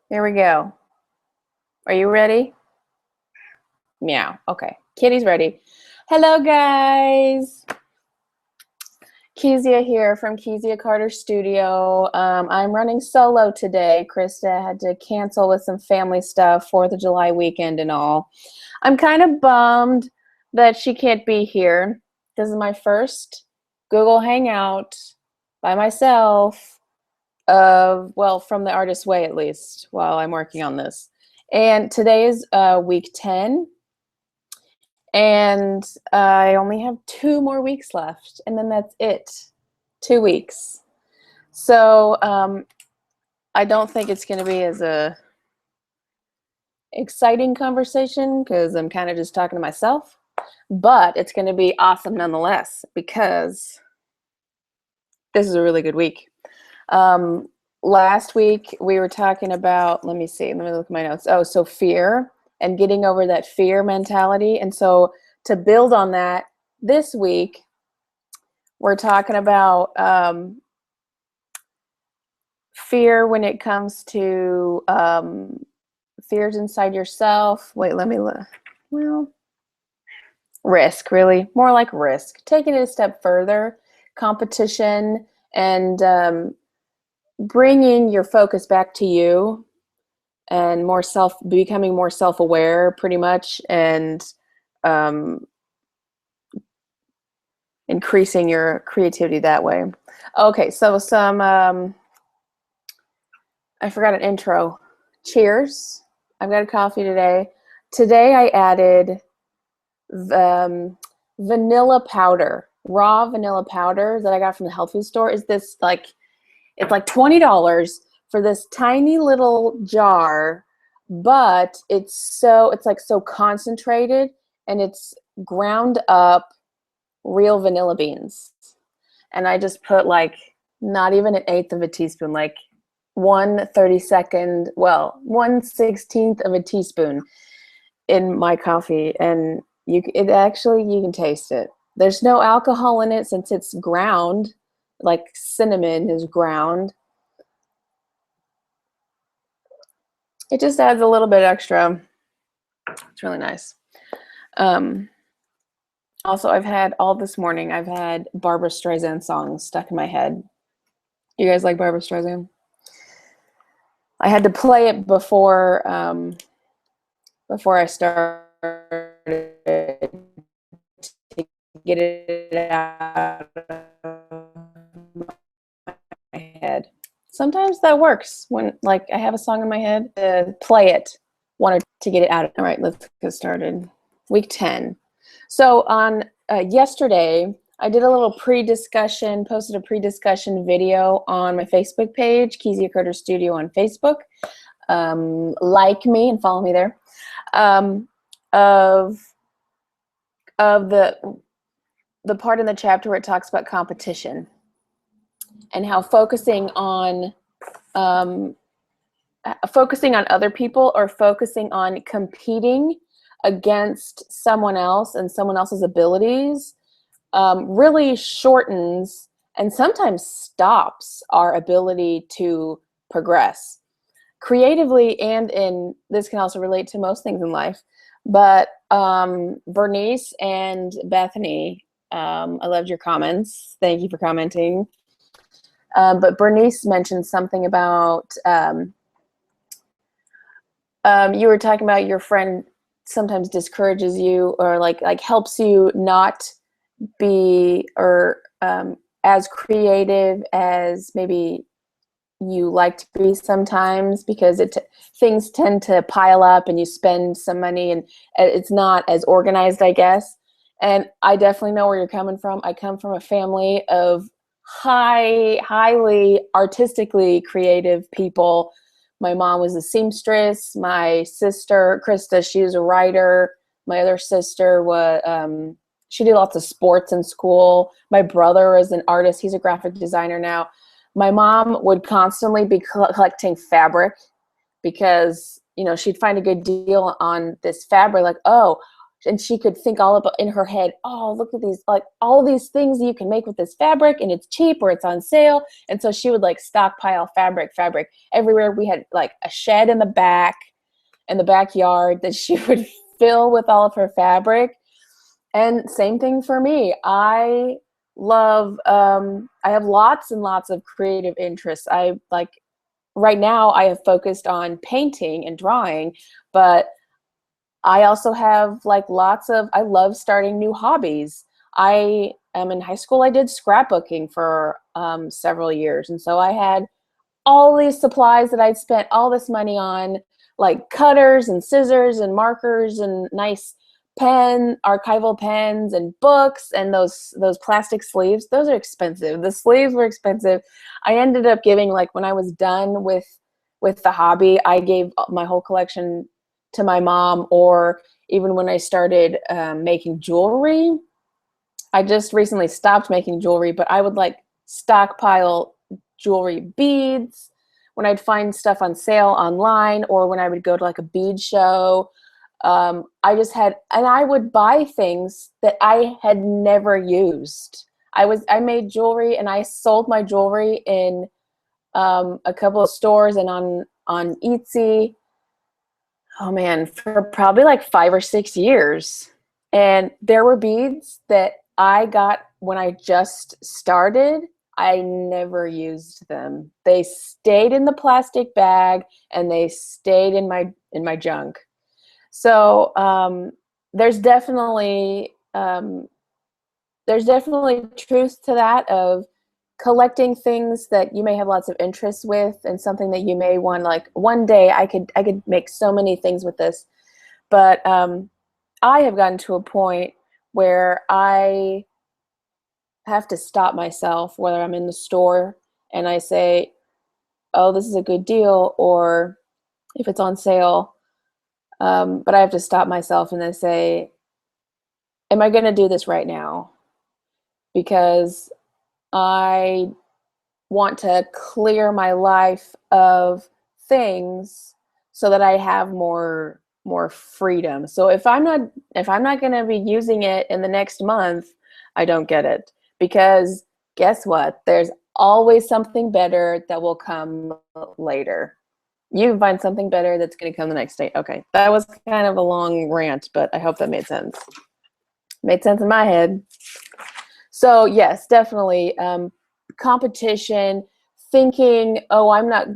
Here we go. Are you ready? Meow. Okay. Kitty's ready. Hello, guys. Kezia here from Kezia Carter Studio. I'm running solo today. Krista had to cancel with some family stuff, 4th of July weekend and all. I'm kind of bummed that she can't be here. This is my first Google Hangout by myself, well, from the artist's way at least, while I'm working on this. And today is week 10. And I only have 2 more weeks left, and then that's it. 2 weeks. So I don't think it's going to be as a exciting conversation because I'm kind of just talking to myself, but it's going to be awesome nonetheless because this is a really good week. Last week we were talking about, let me look at my notes. Oh, so fear and getting over that fear mentality. And so to build on that, this week, we're talking about fear when it comes to fears inside yourself. Wait, let me look. Well, risk, really. More like risk. Taking it a step further, competition, and bringing your focus back to you and becoming more self-aware pretty much, and increasing your creativity that way. Okay, so some, I forgot an intro. Cheers. I've got a coffee today. Today I added vanilla powder, raw vanilla powder that I got from the health food store. It's like $20 for this tiny little jar, but it's like so concentrated, and it's ground up real vanilla beans. And I just put like not even an eighth of a teaspoon, like 1/16th of a teaspoon in my coffee, and you can taste it. There's no alcohol in it since it's ground, like cinnamon is ground. It just adds a little bit extra. It's really nice. Also, all this morning, I've had Barbra Streisand songs stuck in my head. You guys like Barbra Streisand? I had to play it before I started to get it out of my head. Sometimes that works when, like, I have a song in my head to play it, to get it out. All right, let's get started. Week 10. So on yesterday, I did a little pre-discussion, posted a pre-discussion video on my Facebook page, Kezia Carter Studio on Facebook. Like me and follow me there. Of the part in the chapter where it talks about competition and how focusing on other people or focusing on competing against someone else and someone else's abilities really shortens and sometimes stops our ability to progress creatively, and this can also relate to most things in life. But Bernice and Bethany, I loved your comments. Thank you for commenting. But Bernice mentioned something about you were talking about your friend sometimes discourages you or like helps you not be as creative as maybe you like to be sometimes, because things tend to pile up and you spend some money and it's not as organized, I guess. And I definitely know where you're coming from. I come from a family of highly artistically creative people. My mom was a seamstress. My sister, Krista, she was a writer. My other sister she did lots of sports in school. My brother is an artist. He's a graphic designer now. My mom would constantly be collecting fabric because, she'd find a good deal on this fabric. Like, oh, and she could think all about in her head, oh, look at these, like all these things you can make with this fabric, and it's cheap or it's on sale. And so she would like stockpile fabric everywhere. We had like a shed in the backyard that she would fill with all of her fabric. And same thing for me. I have lots and lots of creative interests. Right now I have focused on painting and drawing, but I also have like I love starting new hobbies. I am in high school. I did scrapbooking for several years. And so I had all these supplies that I'd spent all this money on, like cutters and scissors and markers and nice archival pens and books, and those plastic sleeves. Those are expensive. The sleeves were expensive. I ended up giving, like, when I was done with the hobby, I gave my whole collection to my mom. Or even when I started making jewelry, I just recently stopped making jewelry, but I would like stockpile jewelry beads when I'd find stuff on sale online, or when I would go to like a bead show. I would buy things that I had never used. I made jewelry, and I sold my jewelry in a couple of stores and on Etsy. Oh man, for probably like 5 or 6 years. And there were beads that I got when I just started. I never used them. They stayed in the plastic bag, and they stayed in my junk. So there's definitely truth to that, of collecting things that you may have lots of interest with, and something that you may want, like, one day I could make so many things with this. But I have gotten to a point where I have to stop myself, whether I'm in the store and I say, oh, this is a good deal, or if it's on sale. But I have to stop myself and then say, am I going to do this right now? Because I want to clear my life of things so that I have more freedom. So if I'm not going to be using it in the next month, I don't get it. Because guess what? There's always something better that will come later. You can find something better that's going to come the next day. Okay, that was kind of a long rant, but I hope that made sense. Made sense in my head. So yes, definitely competition, thinking, oh, I'm not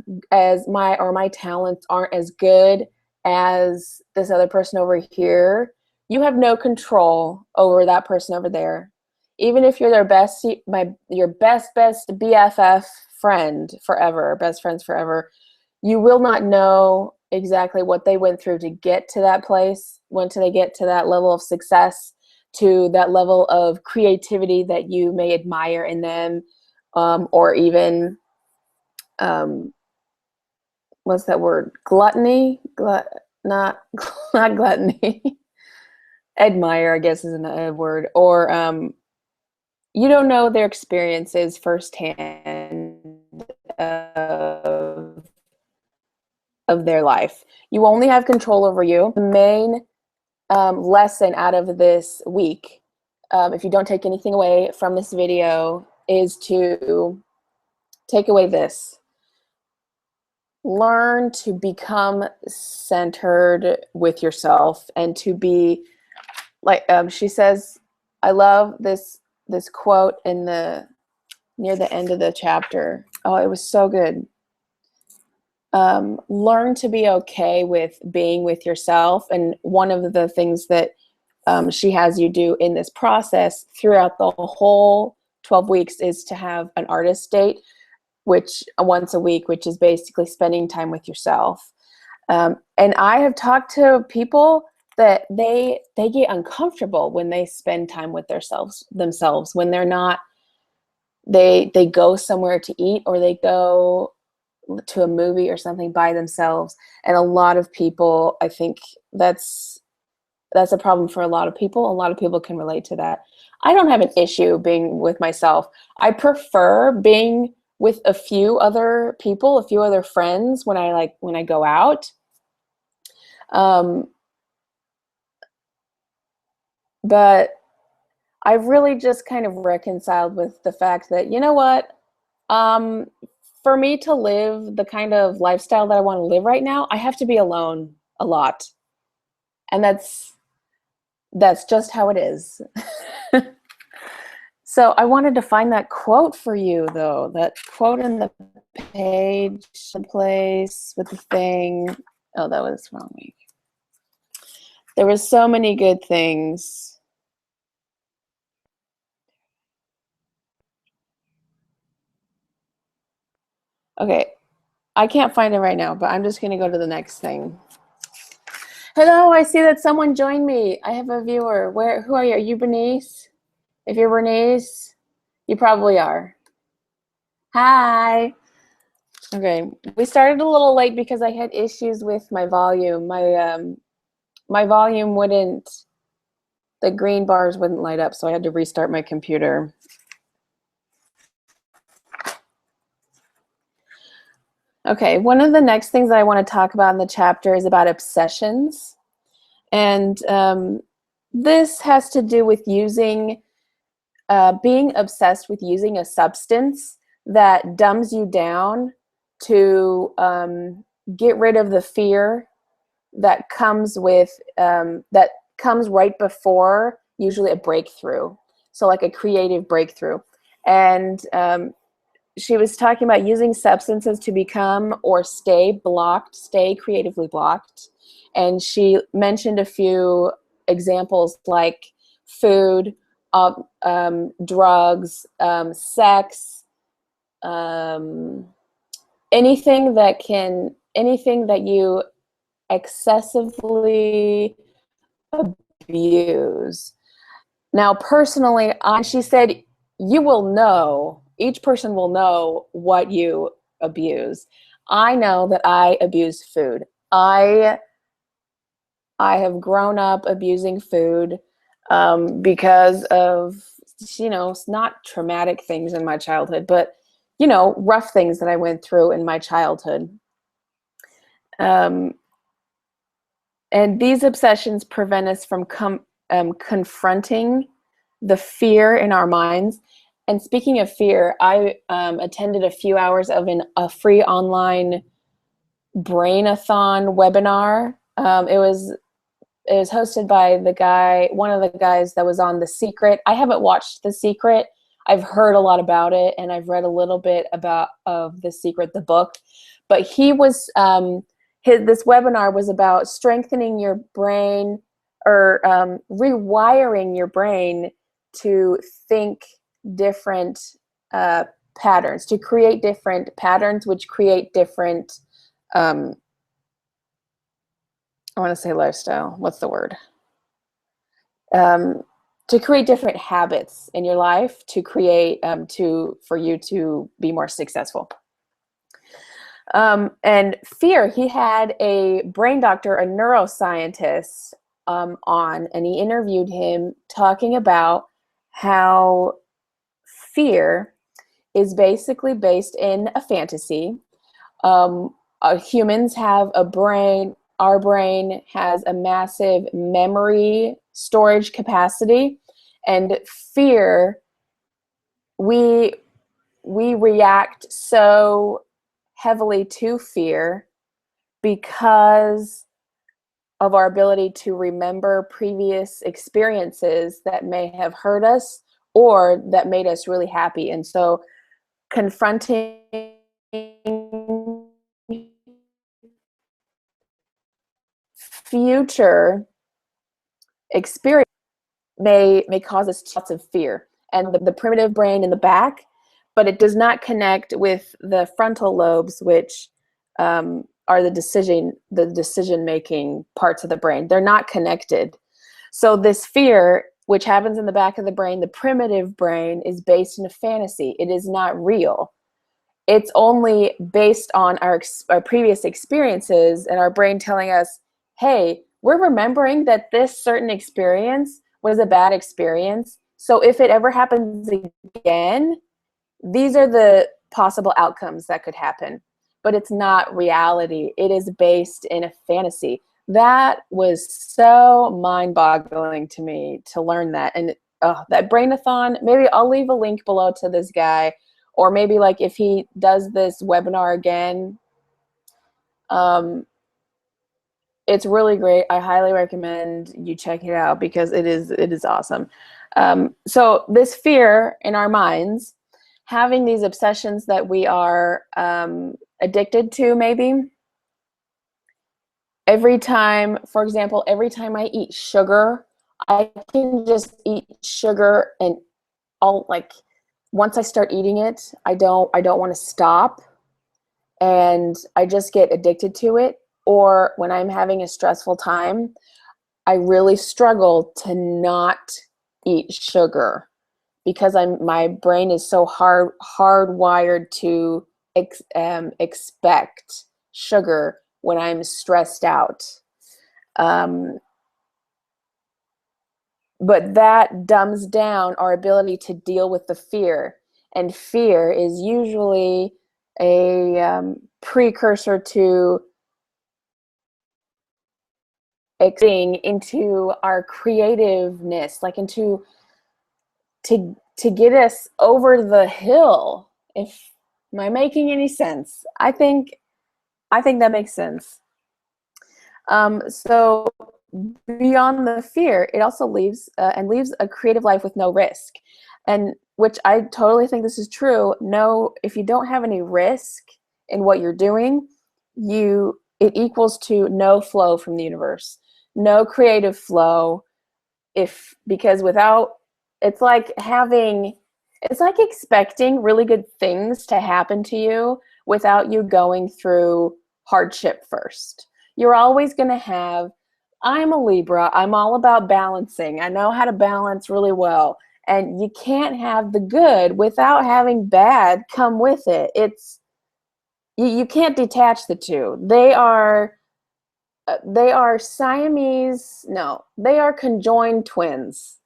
my talents aren't as good as this other person over here. You have no control over that person over there. Even if you're your best BFF friend forever, best friends forever, you will not know exactly what they went through to get to that place. When did they get to that level of success, to that level of creativity that you may admire in them, or even, what's that word? Gluttony? Not gluttony. Admire, I guess, is a word. Or you don't know their experiences firsthand of their life. You only have control over you. The main lesson out of this week, if you don't take anything away from this video, is to take away this. Learn to become centered with yourself, and to be like, she says, I love this quote near the end of the chapter. Oh, it was so good. Learn to be okay with being with yourself. And one of the things that she has you do in this process throughout the whole 12 weeks is to have an artist date, which once a week, which is basically spending time with yourself. And I have talked to people that they get uncomfortable when they spend time with themselves, when they're not, they go somewhere to eat, or they go to a movie or something by themselves. And a lot of people, I think that's a problem for a lot of people. A lot of people can relate to that. I don't have an issue being with myself. I prefer being with a few other people, a few other friends when I go out. But I've really just kind of reconciled with the fact that, you know what, um, for me to live the kind of lifestyle that I want to live right now, I have to be alone a lot. And that's just how it is. So I wanted to find that quote for you, though. That quote in the page, the place with the thing. Oh, that was wrong week. There was so many good things. Okay, I can't find it right now, but I'm just going to go to the next thing. Hello, I see that someone joined me. I have a viewer. Who are you? Are you Bernice? If you're Bernice, you probably are. Hi. Okay, we started a little late because I had issues with my volume. My volume wouldn't, the green bars wouldn't light up, so I had to restart my computer. Okay, one of the next things that I want to talk about in the chapter is about obsessions. And this has to do with being obsessed with using a substance that dumbs you down to get rid of the fear that comes right before usually a breakthrough. So like a creative breakthrough. And she was talking about using substances to become or stay creatively blocked. And she mentioned a few examples like food, drugs, sex, anything that you excessively abuse. Now, personally, she said, each person will know what you abuse. I know that I abuse food. I have grown up abusing food because of, not traumatic things in my childhood, but, rough things that I went through in my childhood. And these obsessions prevent us from confronting the fear in our minds. And speaking of fear, I attended a few hours of a free online brain-a-thon webinar. It was hosted by one of the guys that was on The Secret. I haven't watched The Secret. I've heard a lot about it, and I've read a little bit of The Secret, the book. But this webinar was about strengthening your brain, or rewiring your brain to think different patterns, to create different patterns, which create different, I want to say lifestyle. What's the word? To create different habits in your life to create, for you to be more successful. And fear, he had a brain doctor, a neuroscientist on, and he interviewed him talking about how fear is basically based in a fantasy. Humans have a brain. Our brain has a massive memory storage capacity, and fear, we react so heavily to fear because of our ability to remember previous experiences that may have hurt us or that made us really happy. And so confronting future experience may cause us lots of fear. And the primitive brain in the back, but it does not connect with the frontal lobes, which are the decision-making parts of the brain. They're not connected. So this fear, which happens in the back of the brain, the primitive brain, is based in a fantasy. It is not real. It's only based on our previous experiences and our brain telling us, hey, we're remembering that this certain experience was a bad experience. So if it ever happens again, these are the possible outcomes that could happen. But it's not reality. It is based in a fantasy. That was so mind-boggling to me to learn that. And that brain-a-thon, maybe I'll leave a link below to this guy, or maybe like if he does this webinar again, it's really great. I highly recommend you check it out because it is awesome. So this fear in our minds, having these obsessions that we are addicted to, maybe every time, for example, every time I eat sugar, I can just eat sugar and I'll like, once I start eating it, I don't want to stop, and I just get addicted to it. Or when I'm having a stressful time, I really struggle to not eat sugar because my brain is so hardwired to expect sugar when I'm stressed out. But that dumbs down our ability to deal with the fear. And fear is usually a precursor to getting into our creativeness, like into to get us over the hill. If am I making any sense? I think that makes sense. So beyond the fear, it also leaves a creative life with no risk, and which I totally think this is true. No, if you don't have any risk in what you're doing, it equals to no flow from the universe, no creative flow. Because without, it's like expecting really good things to happen to you without you going through hardship first. You're always going to have, I'm a Libra, I'm all about balancing. I know how to balance really well. And you can't have the good without having bad come with it. You can't detach the two. They are Siamese, no, they are conjoined twins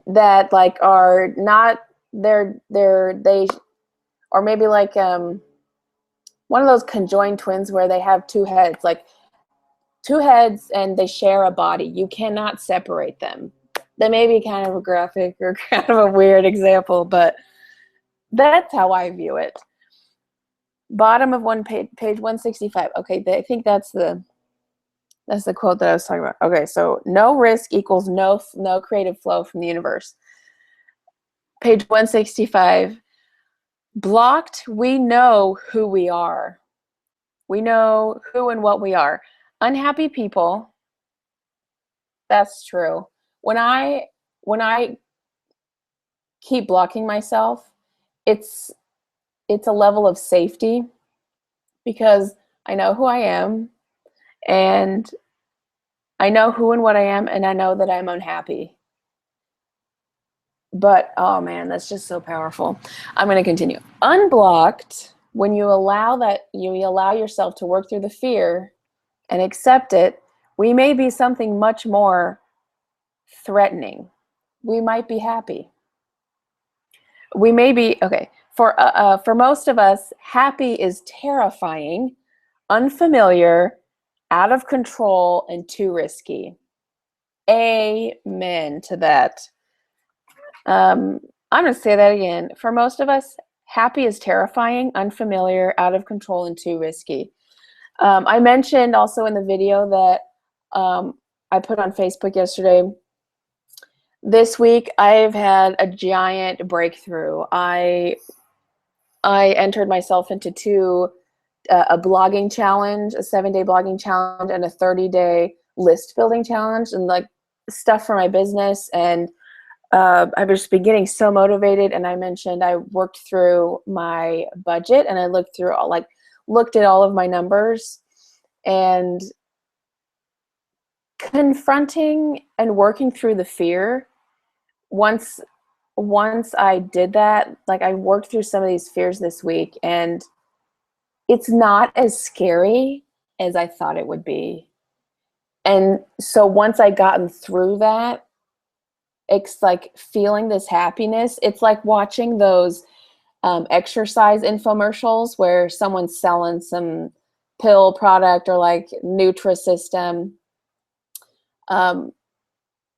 that like are not, they or maybe like one of those conjoined twins where they have two heads, like two heads, and they share a body. You cannot separate them. That may be kind of a graphic or kind of a weird example, but that's how I view it. Bottom of page 165. Okay, I think that's the quote that I was talking about. Okay, so no risk equals no creative flow from the universe. Page 165. Blocked, we know who we are. We know who and what we are. Unhappy people, that's true. When I keep blocking myself, it's a level of safety because I know who I am, and I know who and what I am, and I know that I'm unhappy. But oh man, that's just so powerful. I'm going to continue. Unblocked, when you allow yourself to work through the fear and accept it, we may be something much more threatening. We might be happy. We may be, okay, for most of us, happy is terrifying, unfamiliar, out of control, and too risky. Amen to that. I'm going to say that again. For most of us, happy is terrifying, unfamiliar, out of control, and too risky. I mentioned also in the video that I put on Facebook yesterday, this week I've had a giant breakthrough. I entered myself into a blogging challenge, a 7-day blogging challenge, and a 30-day list building challenge, and like stuff for my business. And I've just been getting so motivated. And I mentioned I worked through my budget, and I looked at all of my numbers, and confronting and working through the fear. Once I did that, like I worked through some of these fears this week, and it's not as scary as I thought it would be. And so once I gotten through that, it's like feeling this happiness. It's like watching those exercise infomercials where someone's selling some pill product or like Nutrisystem, or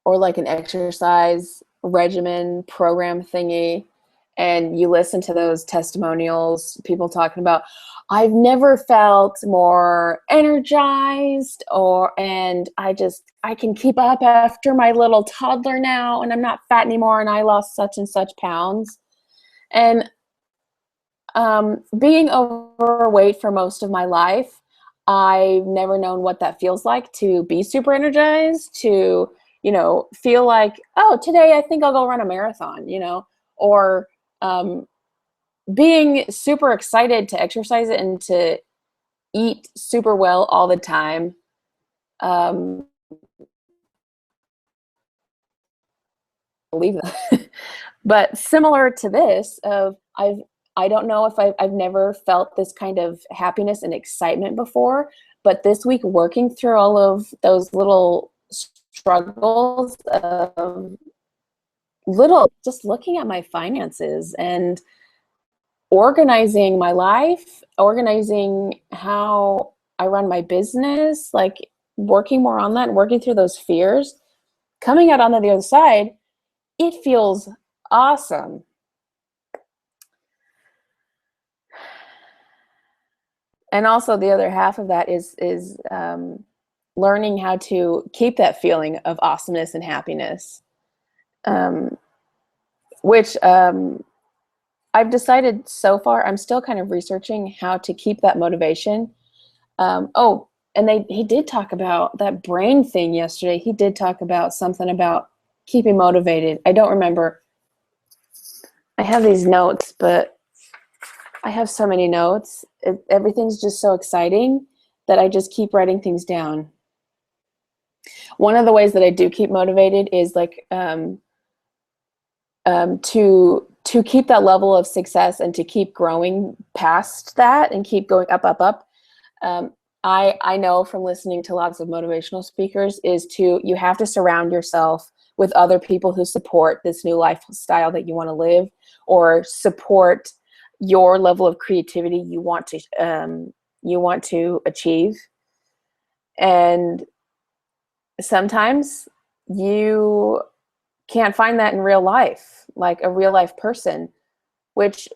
like an exercise regimen program thingy, and you listen to those testimonials, people talking about, I've never felt more energized, and I can keep up after my little toddler now, and I'm not fat anymore, and I lost such and such pounds. And being overweight for most of my life, I've never known what that feels like to be super energized, to, feel like, oh, today I think I'll go run a marathon, or being super excited to exercise and to eat super well all the time. Believe that. But similar to this, I don't know if I've never felt this kind of happiness and excitement before, but this week working through all of those little struggles of just looking at my finances and organizing my life, organizing how I run my business, like working more on that and working through those fears, coming out on the other side, it feels awesome. And also the other half of that is learning how to keep that feeling of awesomeness and happiness, which I've decided so far, I'm still kind of researching how to keep that motivation. Oh, and he did talk about that brain thing yesterday. He did talk about something about keeping motivated. I don't remember. I have these notes, but I have so many notes. Everything's just so exciting that I just keep writing things down. One of the ways that I do keep motivated is like to keep that level of success and to keep growing past that and keep going up, up, up. I know from listening to lots of motivational speakers you have to surround yourself with other people who support this new lifestyle that you want to live, or support your level of creativity you want to achieve. And sometimes you can't find that in real life, like a real life person, which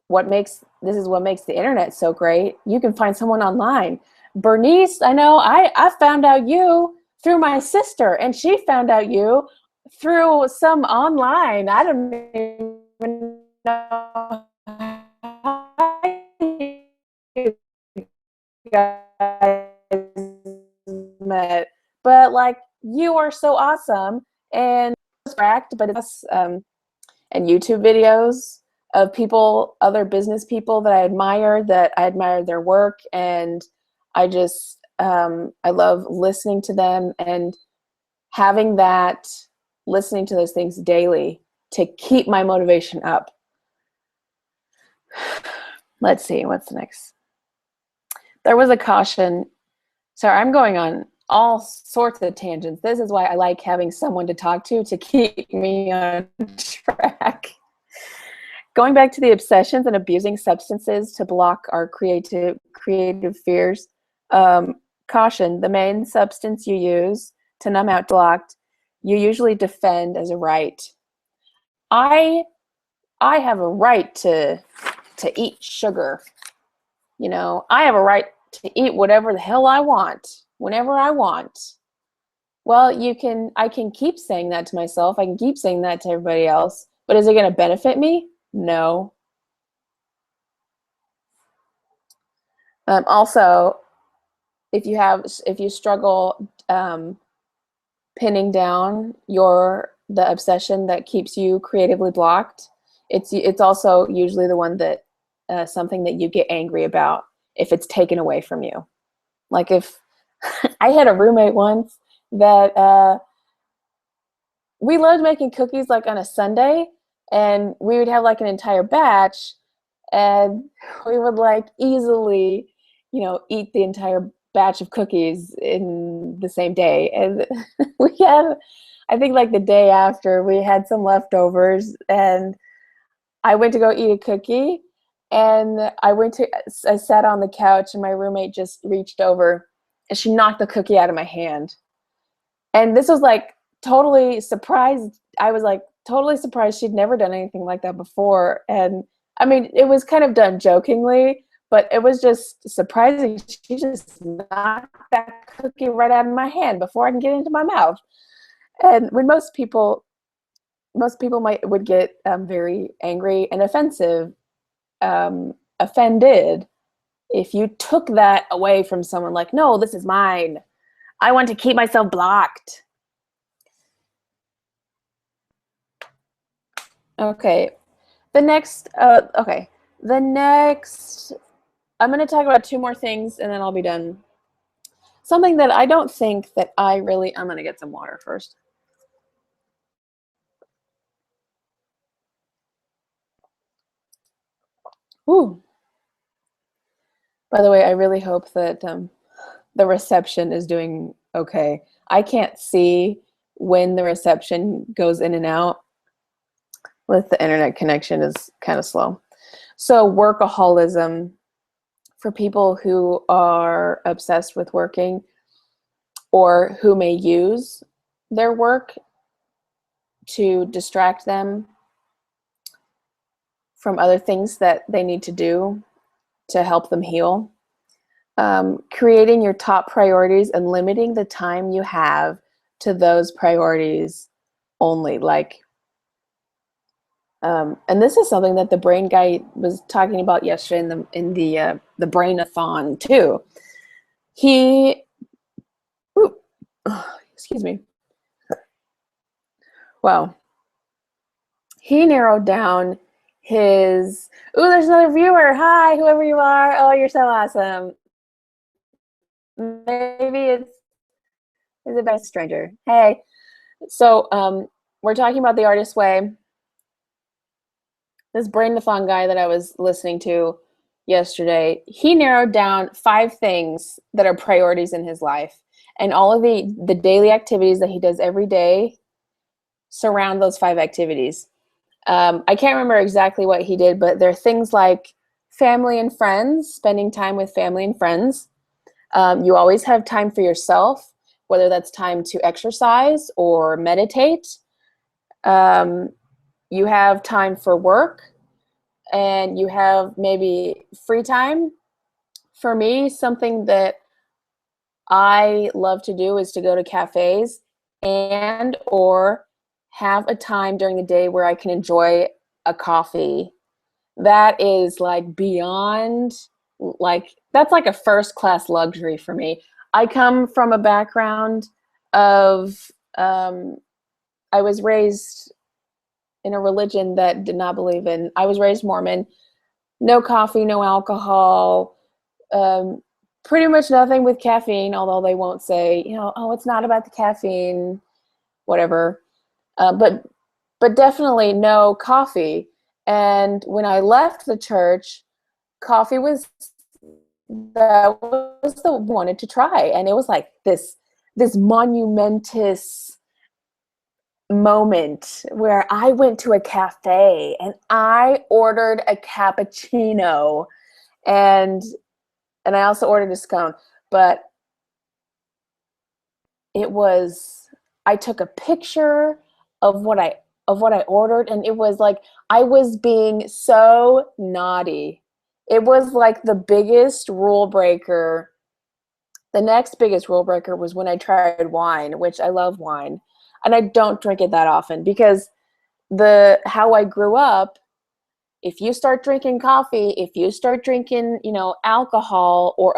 what makes the internet so great. You can find someone online. Bernice, I know I found out you through my sister, and she found out you through some online. I don't even know how you guys met, but like, you are so awesome. And but it's and YouTube videos of people, other business people that I admire their work, and I just I love listening to them and having that, listening to those things daily to keep my motivation up. Let's see, what's next? There was a caution. Sorry, I'm going on all sorts of tangents. This is why I like having someone to talk to keep me on track. Going back to the obsessions and abusing substances to block our creative fears. Caution, the main substance you use to numb out blocked, you usually defend as a right. I have a right to eat sugar. I have a right to eat whatever the hell I want, whenever I want. Well, I can keep saying that to myself. I can keep saying that to everybody else, but is it going to benefit me? No. Also, if you struggle pinning down the obsession that keeps you creatively blocked, it's also usually the one that something that you get angry about if it's taken away from you. Like if I had a roommate once that we loved making cookies like on a Sunday, and we would have like an entire batch, and we would like easily, eat the entire batch of cookies in the same day. And we had, I think like the day after, we had some leftovers, and I went to go eat a cookie, And I sat on the couch, and my roommate just reached over and she knocked the cookie out of my hand. And this was like totally surprised. I was like totally surprised she'd never done anything like that before. And I mean, it was kind of done jokingly, but it was just surprising. She just knocked that cookie right out of my hand before I can get it into my mouth. And when most people would get very angry and offended if you took that away from someone, like, no, this is mine. I want to keep myself blocked. Okay. The next, I'm going to talk about two more things and then I'll be done. Something that I don't think that I'm going to get some water first. Ooh. By the way, I really hope that the reception is doing okay. I can't see when the reception goes in and out. With the internet connection is kind of slow. So workaholism, for people who are obsessed with working or who may use their work to distract them from other things that they need to do to help them heal. Creating your top priorities and limiting the time you have to those priorities only. Like, and this is something that the brain guy was talking about yesterday in the brain-a-thon too. Excuse me. Well, he narrowed down his. There's another viewer. Hi, whoever you are. Oh, you're so awesome. Maybe it's a best stranger. Hey, so we're talking about The Artist's Way. This brain-a-thon guy that I was listening to yesterday, he narrowed down 5 things that are priorities in his life. And all of the daily activities that he does every day surround those 5 activities. I can't remember exactly what he did, but there are things like family and friends, spending time with family and friends. You always have time for yourself, whether that's time to exercise or meditate. You have time for work, and you have maybe free time. For me, something that I love to do is to go to cafes and or have a time during the day where I can enjoy a coffee. That is like beyond, like, that's like a first class luxury for me. I come from a background of, I was raised in a religion that did not believe in, I was raised Mormon, no coffee, no alcohol, pretty much nothing with caffeine, although they won't say, oh, it's not about the caffeine, whatever. But definitely no coffee. And when I left the church, coffee was the wanted to try, and it was like this monumentous moment where I went to a cafe and I ordered a cappuccino, and I also ordered a scone, but I took a picture of what I ordered, and it was like I was being so naughty. It was like the biggest rule breaker. The next biggest rule breaker was when I tried wine, which I love wine, and I don't drink it that often because how I grew up, if you start drinking coffee, if you start drinking, alcohol or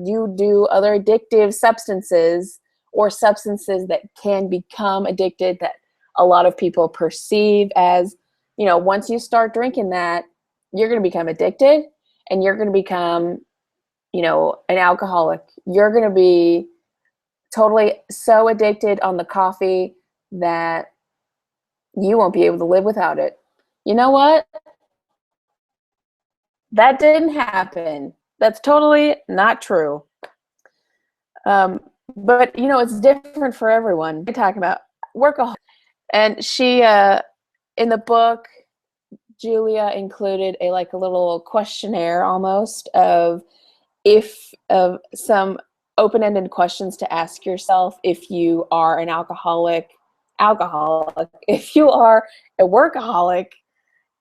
you do other addictive substances or substances that can become addicted that a lot of people perceive as, once you start drinking that, you're going to become addicted and you're going to become, an alcoholic. You're going to be totally so addicted on the coffee that you won't be able to live without it. You know what? That didn't happen. That's totally not true. But it's different for everyone. We're talking about workaholic, and she in the book, Julia included a little questionnaire almost of some open-ended questions to ask yourself if you are an alcoholic, if you are a workaholic,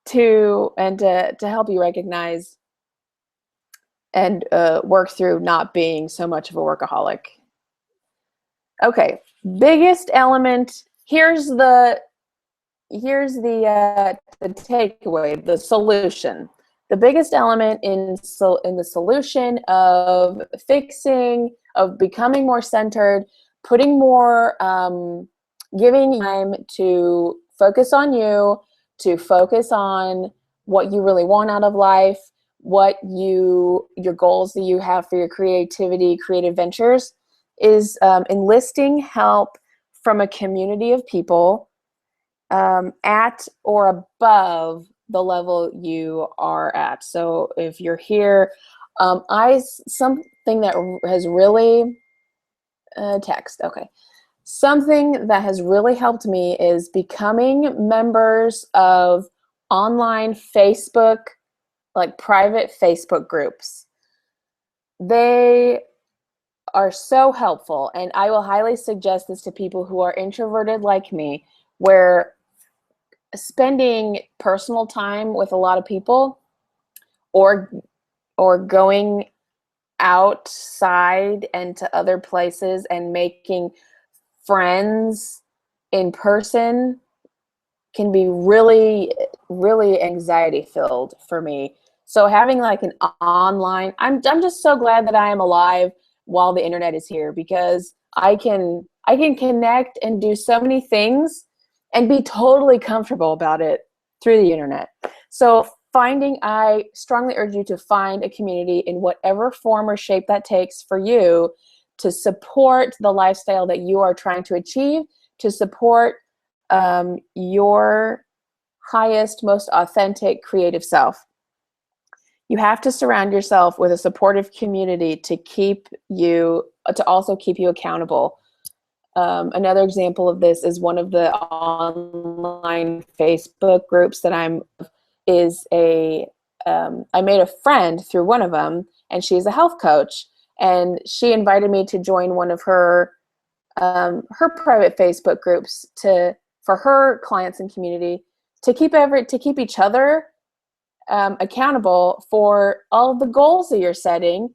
to help you recognize and work through not being so much of a workaholic. Okay, biggest element. Here's the takeaway, the solution. The biggest element in the solution of fixing, of becoming more centered, putting more, giving time to focus on you, to focus on what you really want out of life, your goals that you have for your creativity, creative ventures, is enlisting help from a community of people at or above the level you are at. So if you're here, something that has really something that has really helped me is becoming members of online Facebook, like private Facebook groups. They are so helpful, and I will highly suggest this to people who are introverted like me, where spending personal time with a lot of people, or going outside and to other places and making friends in person, can be really, really anxiety filled for me. So having like an online, I'm just so glad that I am alive while the internet is here, because I can connect and do so many things and be totally comfortable about it through the internet. So I strongly urge you to find a community in whatever form or shape that takes for you, to support the lifestyle that you are trying to achieve, to support your highest, most authentic, creative self. You have to surround yourself with a supportive community to also keep you accountable. Another example of this is one of the online Facebook groups that I made a friend through one of them, and she's a health coach, and she invited me to join one of her private Facebook groups for her clients and community, to keep each other accountable for all of the goals that you're setting.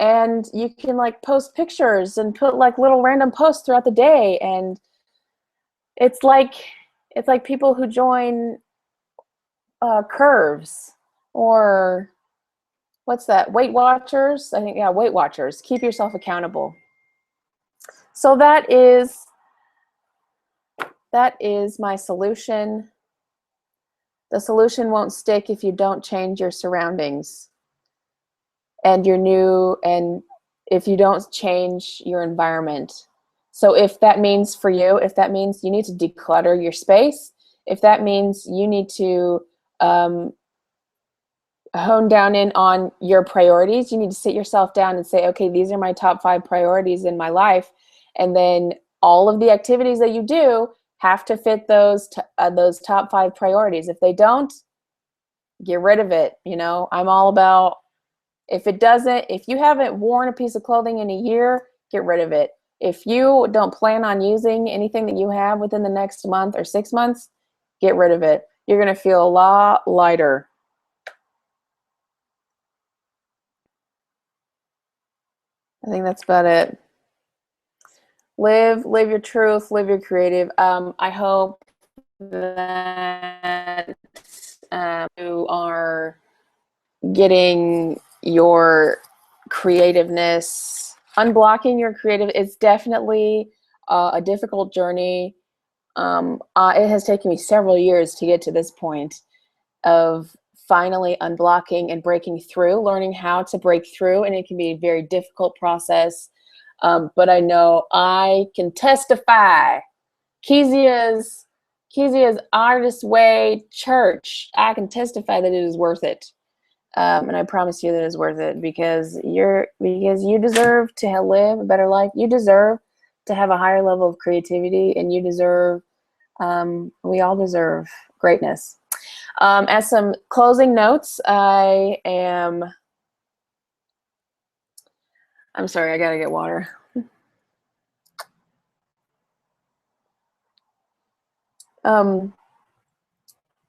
And you can like post pictures and put like little random posts throughout the day, and it's like people who join Curves, or what's that, Weight Watchers, I think. Yeah, Weight Watchers. Keep yourself accountable. So that is my solution. The solution won't stick if you don't change your surroundings and if you don't change your environment. So if that means you need to declutter your space, if that means you need to hone down in on your priorities, you need to sit yourself down and say, okay, these are my top 5 priorities in my life. And then all of the activities that you do have to fit those top 5 priorities. If they don't, get rid of it. I'm all about, if you haven't worn a piece of clothing in a year, get rid of it. If you don't plan on using anything that you have within the next month or 6 months, get rid of it. You're going to feel a lot lighter. I think that's about it. Live your truth, live your creative. I hope that you are getting your creativeness, unblocking your creative. It's definitely a difficult journey. It has taken me several years to get to this point of finally unblocking and breaking through, learning how to break through, and it can be a very difficult process. But I know I can testify. Kezia's Artist Way Church, I can testify that it is worth it. And I promise you that it's worth it, because you deserve to live a better life. You deserve to have a higher level of creativity, and you deserve, we all deserve greatness. As some closing notes, I'm sorry, I gotta get water.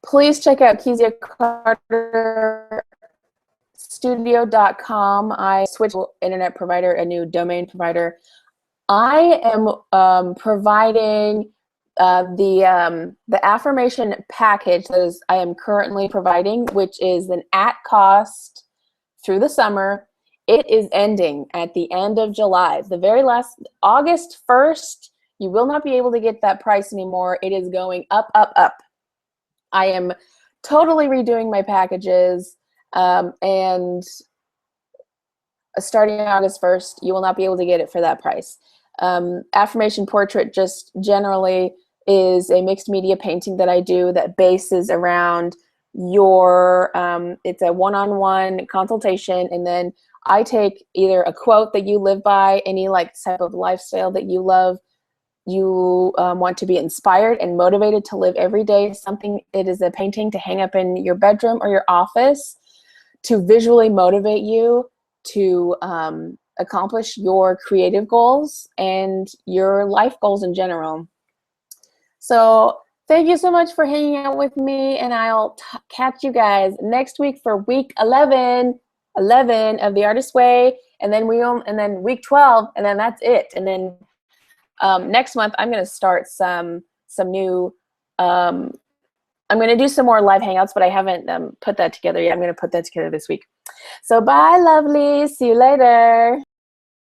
Please check out KeziaCarterStudio.com. I switched internet provider, a new domain provider. I am providing the affirmation package that I am currently providing, which is an at cost through the summer. It is ending at the end of July. The very last, August 1st, you will not be able to get that price anymore. It is going up, up, up. I am totally redoing my packages, and starting August 1st, you will not be able to get it for that price. Affirmation portrait just generally is a mixed media painting that I do that bases around your, it's a one-on-one consultation, and then I take either a quote that you live by, any like type of lifestyle that you love, you want to be inspired and motivated to live every day, something, it is a painting to hang up in your bedroom or your office to visually motivate you to accomplish your creative goals and your life goals in general. So thank you so much for hanging out with me, and I'll catch you guys next week for week 11 of The Artist's Way, and then week 12, and then that's it. And then next month I'm going to start some new, I'm going to do some more live hangouts, but I haven't put that together yet. I'm going to put that together this week. So bye, lovely. See you later.